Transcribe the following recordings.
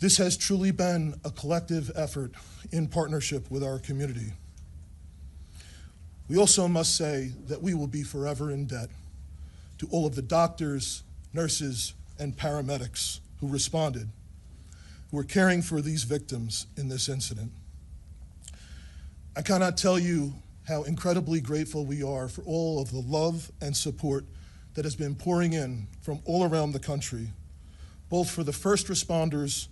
This has truly been a collective effort in partnership with our community. We also must say that we will be forever in debt to all of the doctors, nurses, and paramedics who responded, who are caring for these victims in this incident. I cannot tell you how incredibly grateful we are for all of the love and support that has been pouring in from all around the country, both for the first responders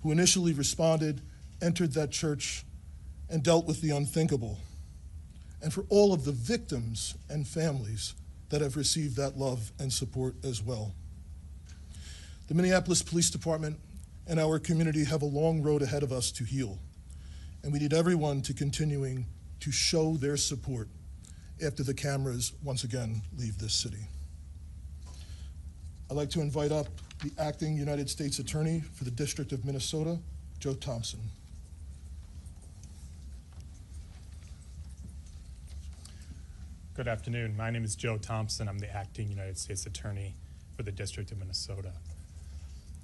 who initially responded, entered that church, and dealt with the unthinkable, and for all of the victims and families that have received that love and support as well. The Minneapolis Police Department and our community have a long road ahead of us to heal, and we need everyone to continuing to show their support after the cameras once again leave this city. I'd like to invite up the Acting United States Attorney for the District of Minnesota, Joe Thompson. Good afternoon. My name is Joe Thompson. I'm the Acting United States Attorney for the District of Minnesota.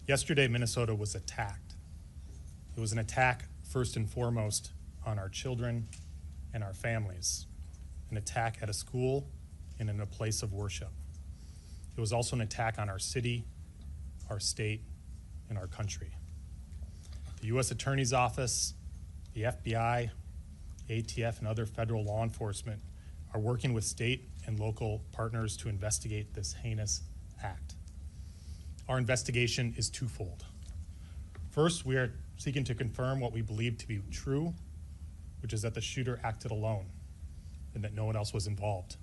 Yesterday, Minnesota was attacked. It was an attack, first and foremost, on our children and our families, an attack at a school and in a place of worship. It was also an attack on our city, our state, and our country. The U.S. Attorney's Office, the FBI, ATF, and other federal law enforcement are working with state and local partners to investigate this heinous act. Our investigation is twofold. First, we are seeking to confirm what we believe to be true, which is that the shooter acted alone and that no one else was involved,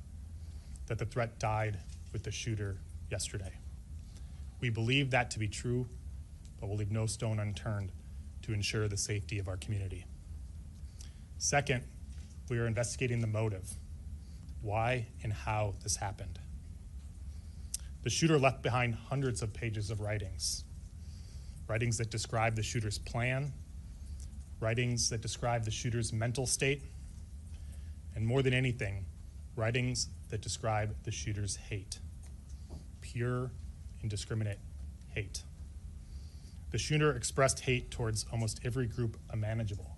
that the threat died with the shooter yesterday. We believe that to be true, but we'll leave no stone unturned to ensure the safety of our community. Second, we are investigating the motive, why and how this happened. The shooter left behind hundreds of pages of writings that describe the shooter's plan, writings that describe the shooter's mental state, and more than anything, writings that describe the shooter's hate, pure, indiscriminate hate. The shooter expressed hate towards almost every group imaginable.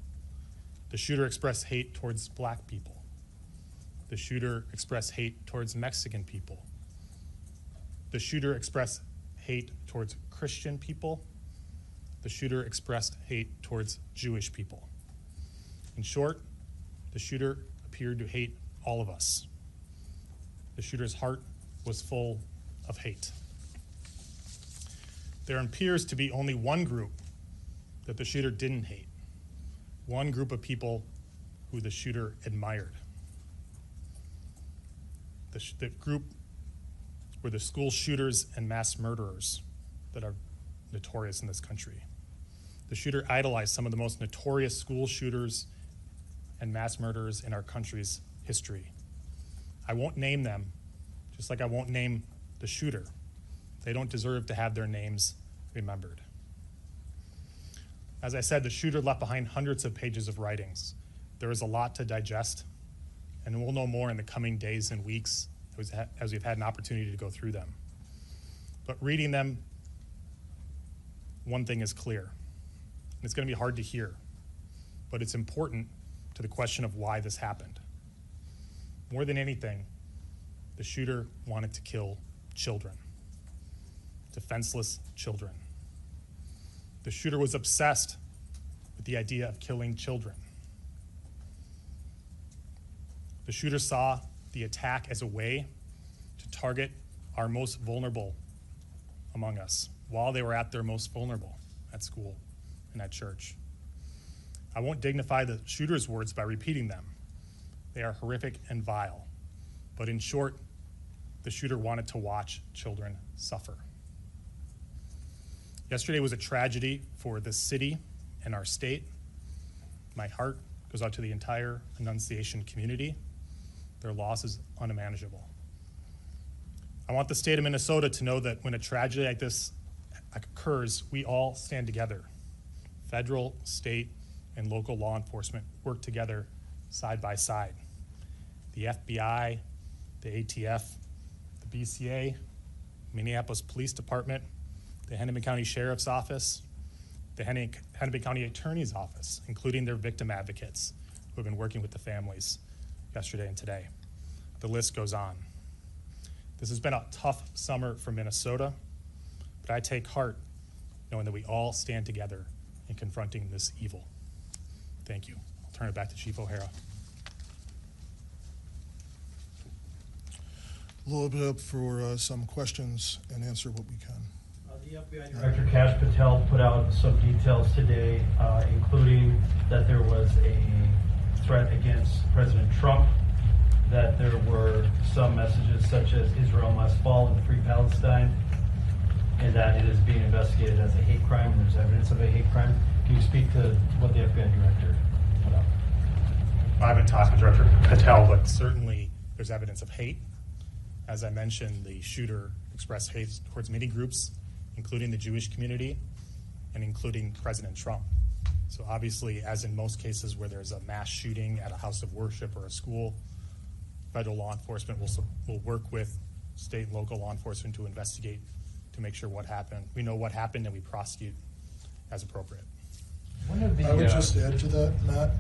The shooter expressed hate towards Black people. The shooter expressed hate towards Mexican people. The shooter expressed hate towards Christian people. The shooter expressed hate towards Jewish people. In short, the shooter appeared to hate all of us. The shooter's heart was full of hate. There appears to be only one group that the shooter didn't hate, one group of people who the shooter admired. The group were the school shooters and mass murderers that are notorious in this country. The shooter idolized some of the most notorious school shooters and mass murderers in our country's history. I won't name them, just like I won't name the shooter. They don't deserve to have their names remembered. As I said, the shooter left behind hundreds of pages of writings. There is a lot to digest, and we'll know more in the coming days and weeks as we've had an opportunity to go through them. But reading them, one thing is clear. It's going to be hard to hear, but it's important to the question of why this happened. More than anything, the shooter wanted to kill children, defenseless children. The shooter was obsessed with the idea of killing children. The shooter saw the attack as a way to target our most vulnerable among us while they were at their most vulnerable at school and at church. I won't dignify the shooter's words by repeating them. They are horrific and vile. But in short, the shooter wanted to watch children suffer. Yesterday was a tragedy for the city and our state. My heart goes out to the entire Annunciation community. Their loss is unimaginable. I want the state of Minnesota to know that when a tragedy like this occurs, we all stand together. Federal, state, and local law enforcement work together side by side. The FBI, the ATF, the BCA, Minneapolis Police Department, the Hennepin County Sheriff's Office, the Hennepin County Attorney's Office, including their victim advocates who have been working with the families yesterday and today. The list goes on. This has been a tough summer for Minnesota, but I take heart knowing that we all stand together in confronting this evil. Thank you. I'll turn it back to Chief O'Hara. A little bit up for some questions and answer what we can. The FBI Director Kash Patel put out some details today, including that there was a threat against President Trump, that there were some messages such as Israel must fall and free Palestine, and that it is being investigated as a hate crime, and there's evidence of a hate crime. Can you speak to what the FBI Director put out? I haven't talked with Director Patel, but certainly there's evidence of hate. As I mentioned, the shooter expressed hate towards many groups, including the Jewish community and including President Trump. So obviously, as in most cases where there's a mass shooting at a house of worship or a school, federal law enforcement will work with state and local law enforcement to investigate to make sure what happened. We know what happened and we prosecute as appropriate. I would just add to that, Matt,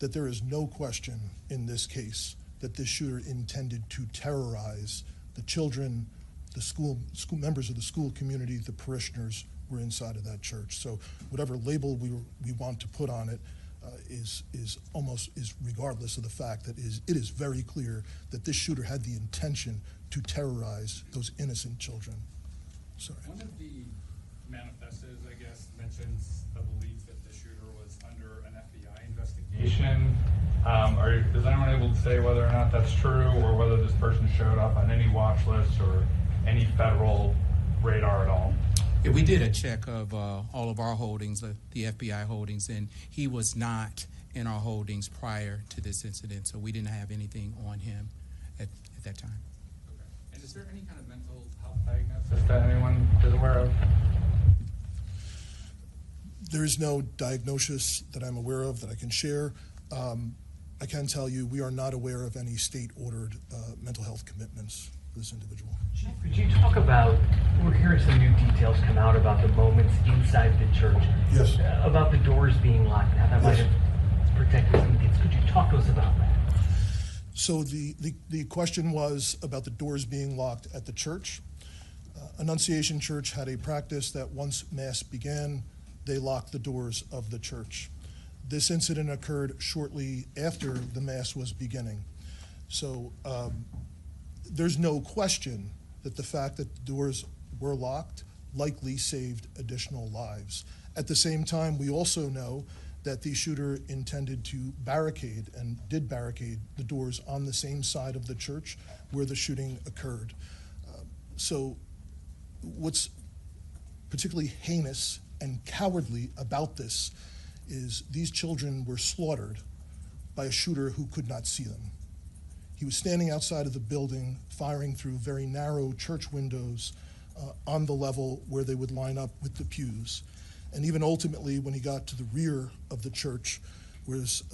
that there is no question in this case that this shooter intended to terrorize the children, the school members of the school community, the parishioners were inside of that church. So whatever label we want to put on it is regardless of the fact that it is very clear that this shooter had the intention to terrorize those innocent children. Sorry. One of the manifestos, I guess, mentions the belief that the shooter was under an FBI investigation. Is anyone able to say whether or not that's true, or whether this person showed up on any watch list or any federal radar at all? Yeah, we did a check of all of our holdings, the FBI holdings, and he was not in our holdings prior to this incident, so we didn't have anything on him at that time. Okay. And is there any kind of mental health diagnosis that anyone is aware of? There is no diagnosis that I'm aware of that I can share. I can tell you we are not aware of any state-ordered mental health commitments for this individual. Could you talk about, we're hearing some new details come out about the moments inside the church. Yes. About the doors being locked, how that might have protected some kids. Could you talk to us about that? So the question was about the doors being locked at the church. Annunciation Church had a practice that once Mass began, they locked the doors of the church. This incident occurred shortly after the Mass was beginning. So there's no question that the fact that the doors were locked likely saved additional lives. At the same time, we also know that the shooter intended to barricade and did barricade the doors on the same side of the church where the shooting occurred. So what's particularly heinous and cowardly about this is these children were slaughtered by a shooter who could not see them. He was standing outside of the building, firing through very narrow church windows on the level where they would line up with the pews. And even ultimately, when he got to the rear of the church, was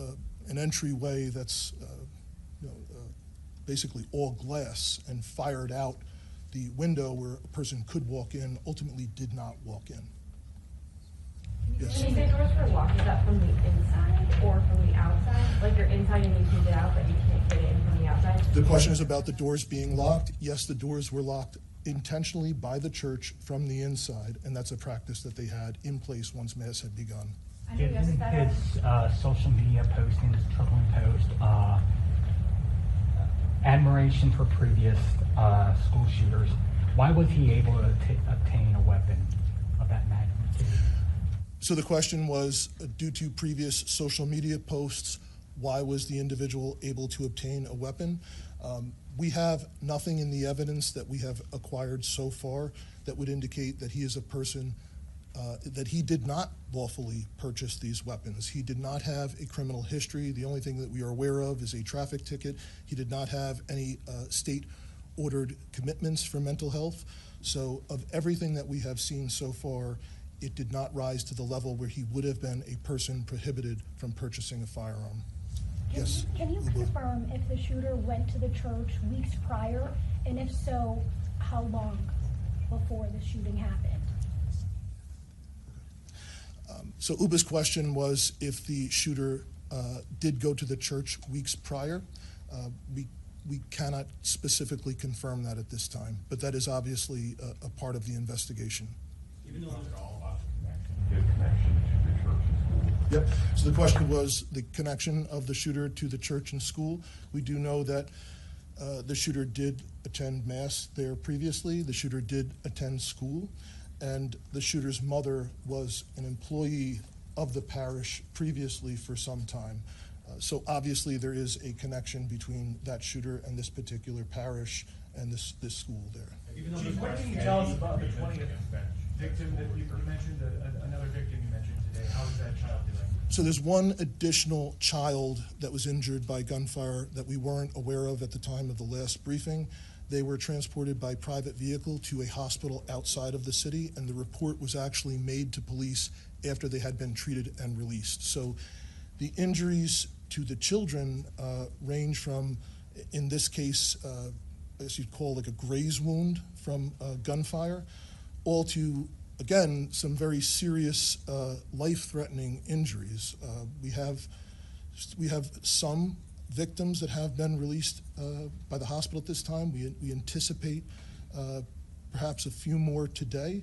an entryway that's basically all glass, and fired out the window where a person could walk in, ultimately did not walk in. Yes. When you say doors were locked, is that from the inside or from the outside? Like you're inside and you can get out, but you can't get in from the outside? The question is about the doors being locked. Yes, the doors were locked intentionally by the church from the inside, and that's a practice that they had in place once Mass had begun. Given his social media posting, his troubling post, admiration for previous school shooters, why was he able to obtain a weapon of that magnitude? So the question was, due to previous social media posts, why was the individual able to obtain a weapon? We have nothing in the evidence that we have acquired so far that would indicate that he is a person that he did not lawfully purchase these weapons. He did not have a criminal history. The only thing that we are aware of is a traffic ticket. He did not have any state-ordered commitments for mental health. So of everything that we have seen so far, it did not rise to the level where he would have been a person prohibited from purchasing a firearm. Yes. Can you confirm if the shooter went to the church weeks prior, and if so, how long before the shooting happened? So Uba's question was if the shooter did go to the church weeks prior. We cannot specifically confirm that at this time, but that is obviously a part of the investigation. Even though it's all about the connection to the church and school. Yep. So the question was the connection of the shooter to the church and school. We do know that the shooter did attend Mass there previously. The shooter did attend school, and the shooter's mother was an employee of the parish previously for some time. So obviously there is a connection between that shooter and this particular parish and this school there. Chief, what can you tell us about the 20th victim that you mentioned, another victim you mentioned today? How is that child doing? So there's one additional child that was injured by gunfire that we weren't aware of at the time of the last briefing. They were transported by private vehicle to a hospital outside of the city, and the report was actually made to police after they had been treated and released. So the injuries to the children range from, in this case, as you'd call like a graze wound from gunfire, all to, again, some very serious life-threatening injuries. We have some victims that have been released by the hospital at this time. We anticipate perhaps a few more today,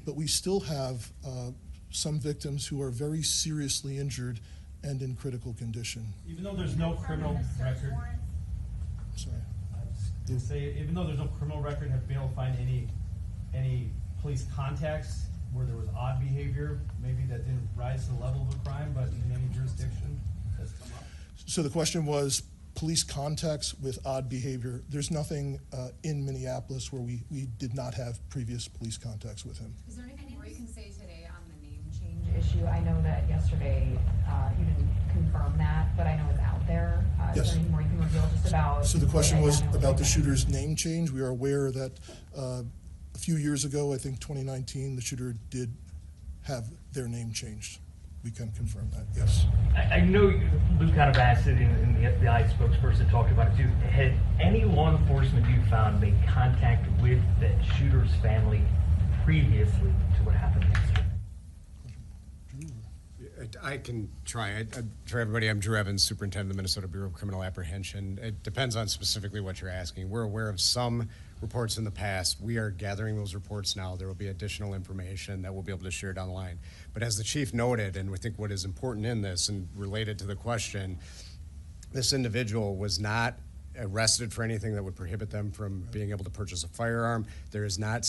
but we still have some victims who are very seriously injured and in critical condition. Even though there's no criminal record, Sorry. even though there's no criminal record, have you been able to find any police contacts where there was odd behavior, maybe that didn't rise to the level of a crime, but in any jurisdiction that's come up? So the question was police contacts with odd behavior. There's nothing in Minneapolis where we did not have previous police contacts with him. Is there anything more you can say today on the name change issue? I know that yesterday you didn't confirm that, but I know it's out there. Yes. Is there anything more you can reveal just about? So the question was about the shooter's name change. We are aware that a few years ago, I think 2019, the shooter did have their name changed. We can confirm that, yes. I know Lou kind of asked it, and the FBI spokesperson talked about it too. Had any law enforcement you found made contact with that shooter's family previously to what happened yesterday? I can try. For everybody, I'm Drew Evans, Superintendent of the Minnesota Bureau of Criminal Apprehension. It depends on specifically what you're asking. We're aware of some reports in the past. We are gathering those reports now. There will be additional information that we'll be able to share down the line. But as the chief noted, and we think what is important in this and related to the question, this individual was not arrested for anything that would prohibit them from being able to purchase a firearm. There is not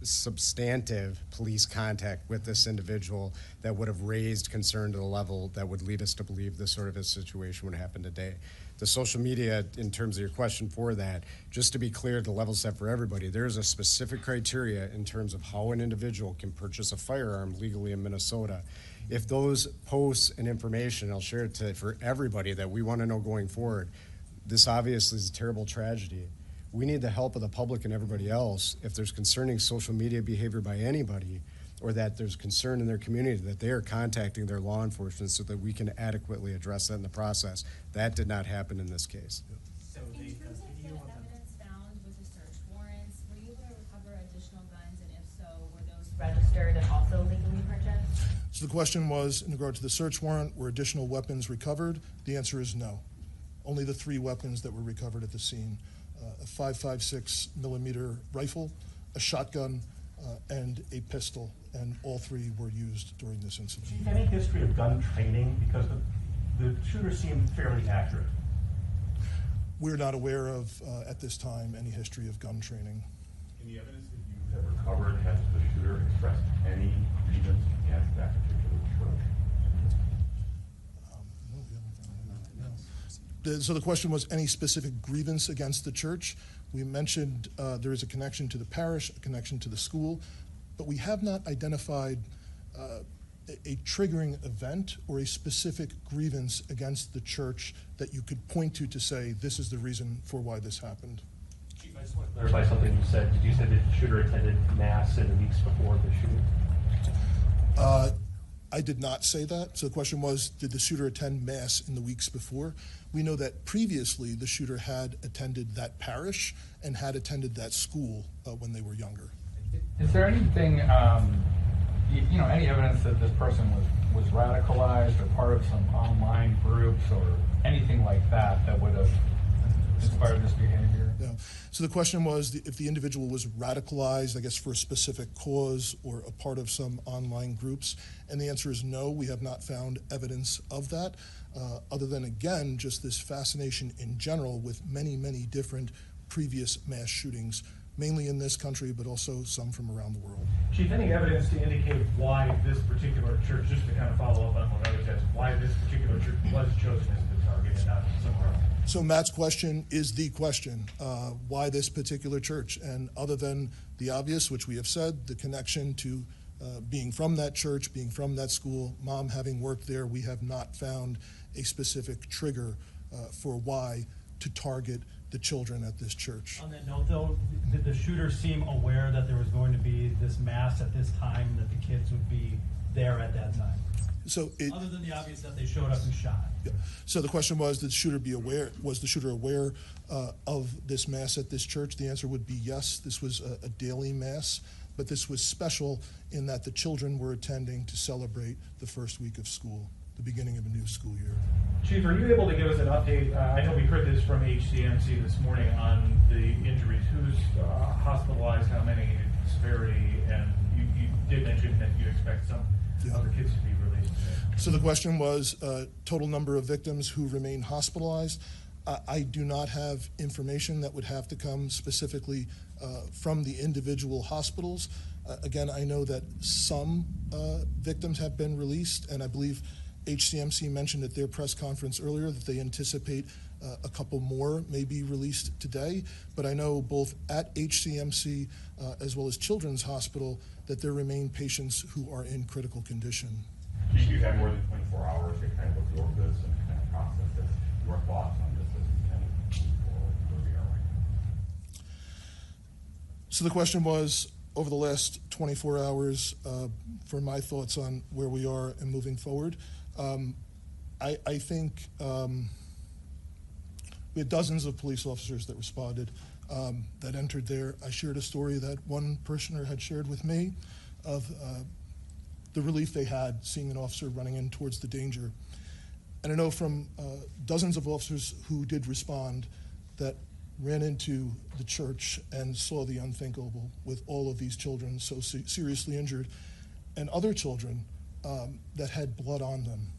substantive police contact with this individual that would have raised concern to the level that would lead us to believe this sort of a situation would happen today. The social media, in terms of your question for that, just to be clear, the level set for everybody, there's a specific criteria in terms of how an individual can purchase a firearm legally in Minnesota. If those posts and information, I'll share it for everybody that we want to know going forward, this obviously is a terrible tragedy. We need the help of the public and everybody else. If there's concerning social media behavior by anybody, or that there's concern in their community, that they are contacting their law enforcement so that we can adequately address that in the process. That did not happen in this case. In terms of the evidence found with the search warrants, were you able to recover additional guns, and if so, were those registered and also legally purchased? So the question was, in regard to the search warrant, were additional weapons recovered? The answer is no. Only the 3 weapons that were recovered at the scene, a .556 millimeter rifle, a shotgun, and a pistol, and all 3 were used during this incident. Chief, any history of gun training? Because the shooter seemed fairly accurate. We're not aware of, at this time, any history of gun training. In the evidence that you have recovered, has the shooter expressed any grievance against that particular church? So the question was any specific grievance against the church. We mentioned there is a connection to the parish, a connection to the school, but we have not identified a triggering event or a specific grievance against the church that you could point to say this is the reason for why this happened. Chief, I just want to clarify something you said. Did you say the shooter attended Mass in the weeks before the shooting? I did not say that. So the question was, did the shooter attend Mass in the weeks before? We know that previously the shooter had attended that parish and had attended that school when they were younger. Is there anything you know, any evidence that this person was radicalized or part of some online groups or anything like that that would have inspired this behavior? Yeah. So the question was if the individual was radicalized, I guess, for a specific cause or a part of some online groups. And the answer is no, we have not found evidence of that, other than, again, just this fascination in general with many, many different previous mass shootings, mainly in this country, but also some from around the world. Chief, any evidence to indicate why this particular church, just to kind of follow up on what others asked, why this particular church was chosen as the target and not somewhere else? So Matt's question is the question, why this particular church? And other than the obvious, which we have said, the connection to being from that church, being from that school, mom having worked there, we have not found a specific trigger for why to target the children at this church. On that note, though, did the shooter seem aware that there was going to be this mass at this time, that the kids would be there at that time? So other than the obvious that they showed up and shot. Yeah. So the question was, did the shooter be aware? Was the shooter aware of this mass at this church? The answer would be yes. This was a daily mass, but this was special in that the children were attending to celebrate the first week of school, the beginning of a new school year. Chief, are you able to give us an update? I know we heard this from HCMC this morning on the injuries. Who's hospitalized, how many, severity, and you did mention that you expect some other kids to be released today. So the question was total number of victims who remain hospitalized. I do not have information that would have to come specifically from the individual hospitals. Again, I know that some victims have been released, and I believe HCMC mentioned at their press conference earlier that they anticipate a couple more may be released today. But I know both at HCMC as well as Children's Hospital that there remain patients who are in critical condition. Chief, you've had more than 24 hours to kind of absorb this and kind of process this. Your thoughts on this as we kind of move forward where we are right now? So the question was, over the last 24 hours, for my thoughts on where we are and moving forward. I think we had dozens of police officers that responded, that entered there. I shared a story that one parishioner had shared with me of the relief they had seeing an officer running in towards the danger. And I know from dozens of officers who did respond that ran into the church and saw the unthinkable with all of these children so seriously injured, and other children that had blood on them,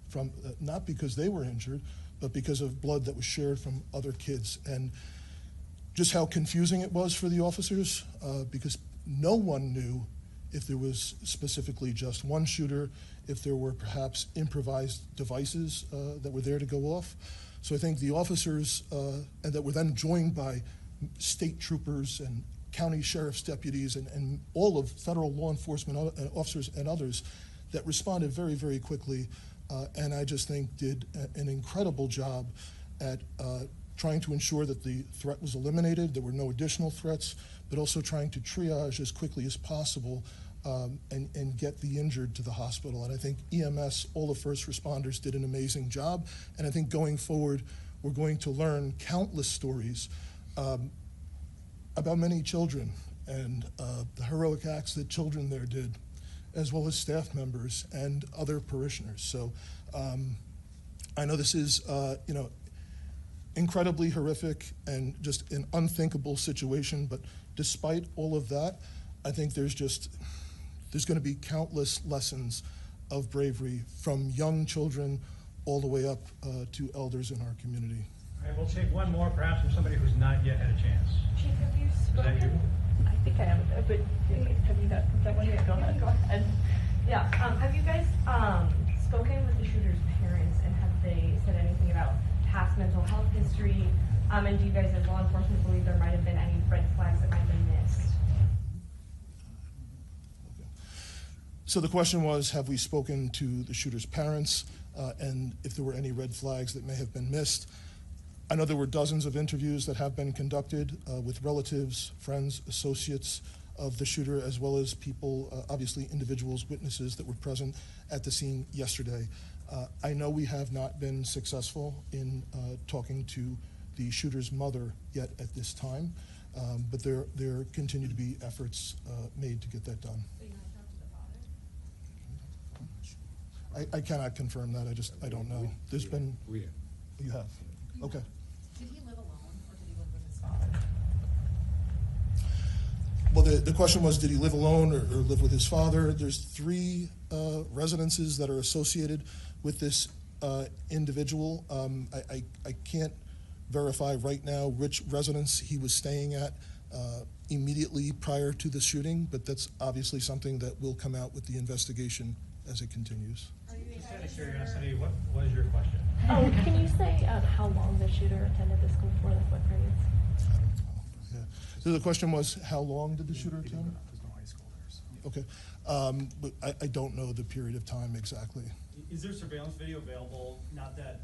from not because they were injured, but because of blood that was shared from other kids. And just how confusing it was for the officers, because no one knew if there was specifically just one shooter, if there were perhaps improvised devices that were there to go off. So I think the officers, and that were then joined by state troopers and county sheriff's deputies and all of federal law enforcement officers and others that responded very, very quickly, and I just think did an incredible job at trying to ensure that the threat was eliminated, there were no additional threats, but also trying to triage as quickly as possible and get the injured to the hospital. And I think EMS, all the first responders, did an amazing job. And I think going forward, we're going to learn countless stories about many children and the heroic acts that children there did, as well as staff members and other parishioners. So I know this is, incredibly horrific and just an unthinkable situation, but despite all of that, I think there's going to be countless lessons of bravery from young children all the way up to elders in our community. All right, we'll take one more, perhaps from somebody who's not yet had a chance. Chief, have you spoken? Is that you? I think I have, but have you got that one? Yeah, go ahead. Go ahead. Yeah, have you guys spoken with the shooter's parents, and have they said anything about past mental health history? And do you guys as law enforcement believe there might have been any red flags that might have been missed? So the question was, have we spoken to the shooter's parents and if there were any red flags that may have been missed? I know there were dozens of interviews that have been conducted with relatives, friends, associates of the shooter, as well as people, obviously individuals, witnesses that were present at the scene yesterday. I know we have not been successful in talking to the shooter's mother yet at this time, but there continue to be efforts made to get that done. So you want to talk to the father? I cannot confirm that. I don't know. There's been. We have. You have. Okay. Did he live alone or did he live with his father? Well, the question was, did he live alone or live with his father? There's 3 residences that are associated with this individual. I can't verify right now which residence he was staying at immediately prior to the shooting, but that's obviously something that will come out with the investigation as it continues. Just out of curiosity, what was your question? Oh, can you say how long the shooter attended the school for, like what grades? Yeah. So the question was, how long did the shooter attend? There's no high school there, so. Okay. But I don't know the period of time exactly. Is there surveillance video available? Not that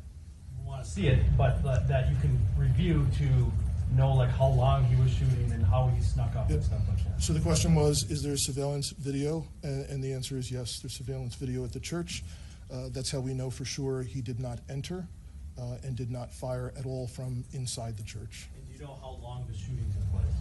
you want to see it, but that you can review to know like how long he was shooting and how he snuck up and stuff like that. So the question was, is there surveillance video? And the answer is yes, there's surveillance video at the church. That's how we know for sure he did not enter and did not fire at all from inside the church. And do you know how long the shooting took place?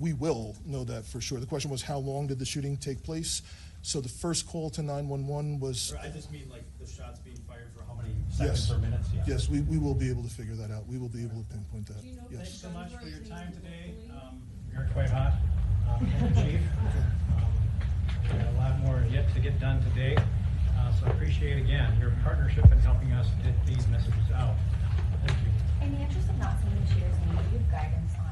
We will know that for sure. The question was, how long did the shooting take place? So the first call to 911 was... I just mean like the shots being fired for how many seconds or minutes? Yeah. Yes, we will be able to figure that out. We will be able to pinpoint that. Thanks Yes. so much for your time today. You're quite hot, Chief. We got a lot more yet to get done today, so I appreciate again your partnership in helping us get these messages out. Thank you. In the interest of not seeing the shooter's name, do you have guidance on